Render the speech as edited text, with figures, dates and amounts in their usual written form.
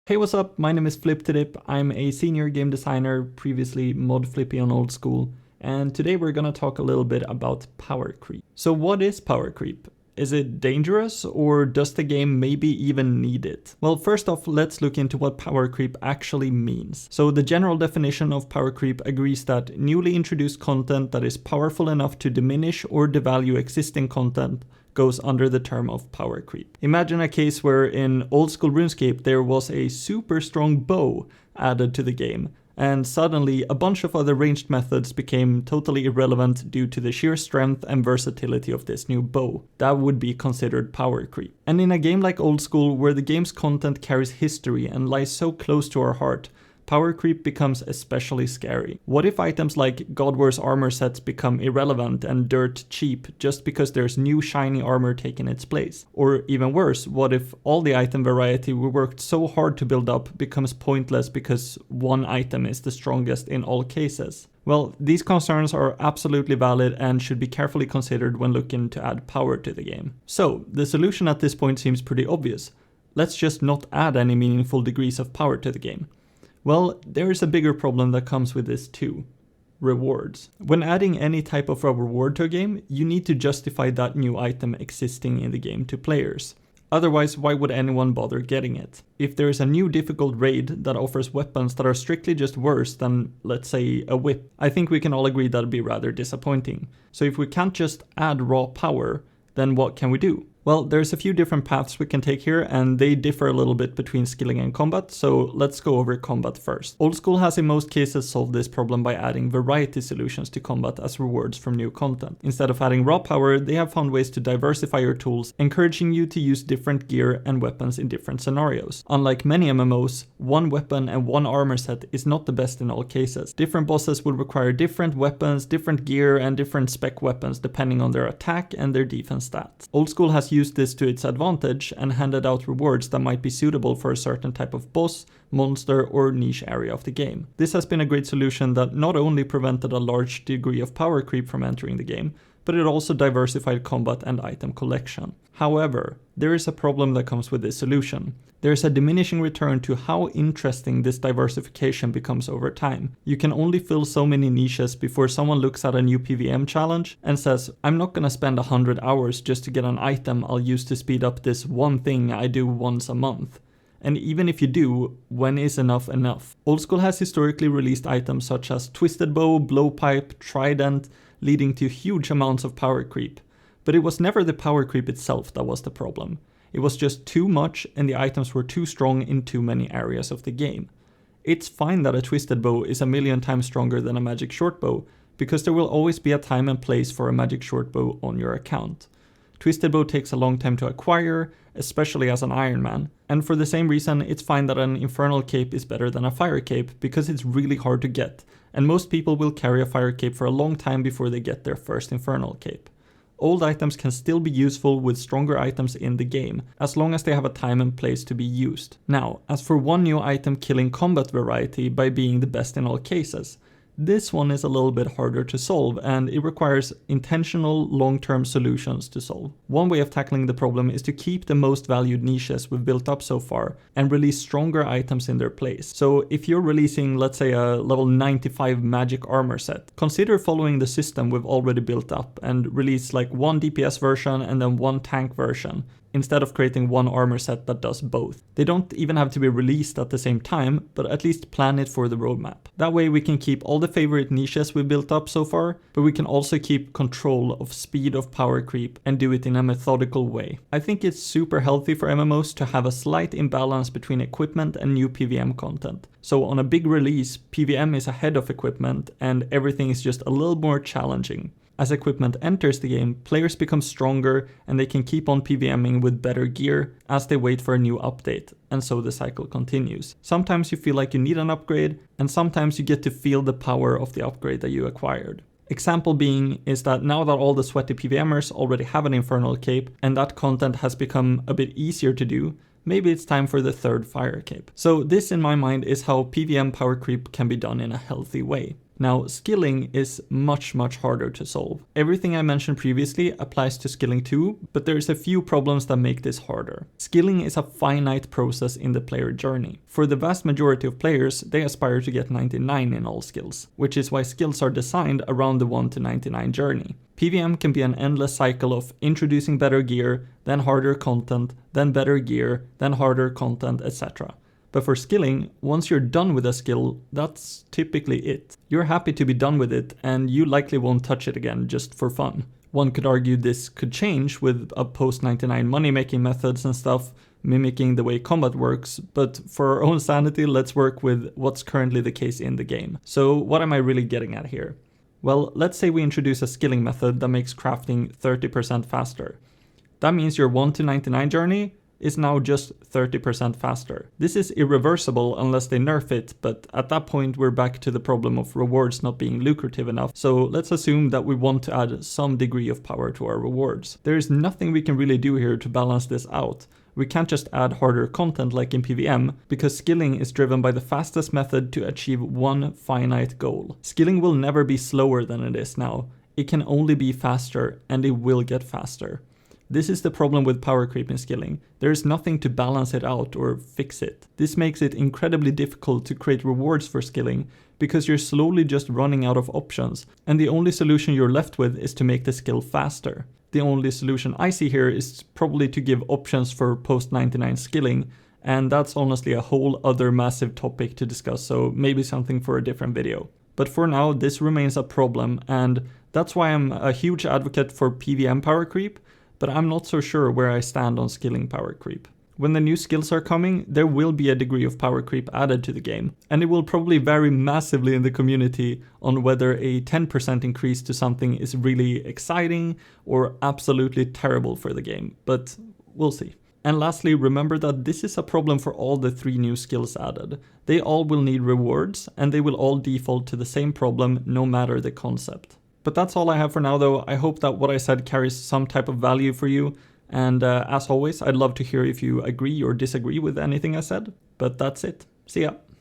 Hey, what's up? My name is FlipTodip. I'm a senior game designer, previously mod flippy on Old School, and today we're gonna talk a little bit about power creep. So what is power creep? Is it dangerous, or does the game maybe even need it? Well, first off, let's look into what power creep actually means. So the general definition of power creep agrees that newly introduced content that is powerful enough to diminish or devalue existing content goes under the term of power creep. Imagine a case where in old school RuneScape there was a super strong bow added to the game, and suddenly a bunch of other ranged methods became totally irrelevant due to the sheer strength and versatility of this new bow. That would be considered power creep. And in a game like Old School, where the game's content carries history and lies so close to our heart, power creep becomes especially scary. What if items like God War's armor sets become irrelevant and dirt cheap just because there's new shiny armor taking its place? Or even worse, what if all the item variety we worked so hard to build up becomes pointless because one item is the strongest in all cases? Well, these concerns are absolutely valid and should be carefully considered when looking to add power to the game. So, the solution at this point seems pretty obvious. Let's just not add any meaningful degrees of power to the game. Well, there is a bigger problem that comes with this too. Rewards. When adding any type of a reward to a game, you need to justify that new item existing in the game to players. Otherwise, why would anyone bother getting it? If there is a new difficult raid that offers weapons that are strictly just worse than, let's say, a whip, I think we can all agree that'd be rather disappointing. So if we can't just add raw power, then what can we do? Well, there's a few different paths we can take here, and they differ a little bit between skilling and combat, so let's go over combat first. Old School has in most cases solved this problem by adding variety solutions to combat as rewards from new content. Instead of adding raw power, they have found ways to diversify your tools, encouraging you to use different gear and weapons in different scenarios. Unlike many MMOs, one weapon and one armor set is not the best in all cases. Different bosses will require different weapons, different gear, and different spec weapons depending on their attack and their defense stats. Old School has used this to its advantage and handed out rewards that might be suitable for a certain type of boss, monster, or niche area of the game. This has been a great solution that not only prevented a large degree of power creep from entering the game, but it also diversified combat and item collection. However, there is a problem that comes with this solution. There is a diminishing return to how interesting this diversification becomes over time. You can only fill so many niches before someone looks at a new PvM challenge and says, I'm not gonna spend 100 hours just to get an item I'll use to speed up this one thing I do once a month. And even if you do, when is enough enough? Old School has historically released items such as Twisted Bow, Blowpipe, Trident, leading to huge amounts of power creep. But it was never the power creep itself that was the problem. It was just too much, and the items were too strong in too many areas of the game. It's fine that a Twisted Bow is a million times stronger than a Magic Shortbow, because there will always be a time and place for a Magic Shortbow on your account. Twisted Bow takes a long time to acquire, especially as an Iron Man, and for the same reason it's fine that an Infernal Cape is better than a Fire Cape, because it's really hard to get, and most people will carry a Fire Cape for a long time before they get their first Infernal Cape. Old items can still be useful with stronger items in the game, as long as they have a time and place to be used. Now, as for one new item killing combat variety by being the best in all cases, this one is a little bit harder to solve, and it requires intentional long-term solutions to solve. One way of tackling the problem is to keep the most valued niches we've built up so far and release stronger items in their place. So if you're releasing, let's say, a level 95 magic armor set, consider following the system we've already built up and release like one DPS version and then one tank version, instead of creating one armor set that does both. They don't even have to be released at the same time, but at least plan it for the roadmap. That way we can keep all the favorite niches we built up so far, but we can also keep control of speed of power creep and do it in a methodical way. I think it's super healthy for MMOs to have a slight imbalance between equipment and new PvM content. So on a big release, PvM is ahead of equipment and everything is just a little more challenging. As equipment enters the game, players become stronger and they can keep on PvMing with better gear as they wait for a new update, and so the cycle continues. Sometimes you feel like you need an upgrade, and sometimes you get to feel the power of the upgrade that you acquired. Example being is that now that all the sweaty PvMers already have an Infernal Cape and that content has become a bit easier to do, maybe it's time for the third Fire Cape. So this in my mind is how PvM power creep can be done in a healthy way. Now, skilling is much harder to solve. Everything I mentioned previously applies to skilling too, but there's a few problems that make this harder. Skilling is a finite process in the player journey. For the vast majority of players, they aspire to get 99 in all skills, which is why skills are designed around the 1 to 99 journey. PvM can be an endless cycle of introducing better gear, then harder content, then better gear, then harder content, etc. But for skilling, once you're done with a skill, that's typically it. You're happy to be done with it, and you likely won't touch it again just for fun. One could argue this could change with a post-99 money-making methods and stuff, mimicking the way combat works, but for our own sanity, let's work with what's currently the case in the game. So what am I really getting at here? Well, let's say we introduce a skilling method that makes crafting 30% faster. That means your 1 to 99 journey is now just 30% faster. This is irreversible unless they nerf it, but at that point we're back to the problem of rewards not being lucrative enough, so let's assume that we want to add some degree of power to our rewards. There is nothing we can really do here to balance this out. We can't just add harder content like in PvM, because skilling is driven by the fastest method to achieve one finite goal. Skilling will never be slower than it is now. It can only be faster, and it will get faster. This is the problem with power creep in skilling. There is nothing to balance it out or fix it. This makes it incredibly difficult to create rewards for skilling because you're slowly just running out of options, and the only solution you're left with is to make the skill faster. The only solution I see here is probably to give options for post-99 skilling, and that's honestly a whole other massive topic to discuss, so maybe something for a different video. But for now, this remains a problem, and that's why I'm a huge advocate for PvM power creep, but I'm not so sure where I stand on skilling power creep. When the new skills are coming, there will be a degree of power creep added to the game, and it will probably vary massively in the community on whether a 10% increase to something is really exciting or absolutely terrible for the game, but we'll see. And lastly, remember that this is a problem for all the 3 new skills added. They all will need rewards, and they will all default to the same problem no matter the concept. But that's all I have for now though. I hope that what I said carries some type of value for you. And as always, I'd love to hear if you agree or disagree with anything I said. But that's it. See ya.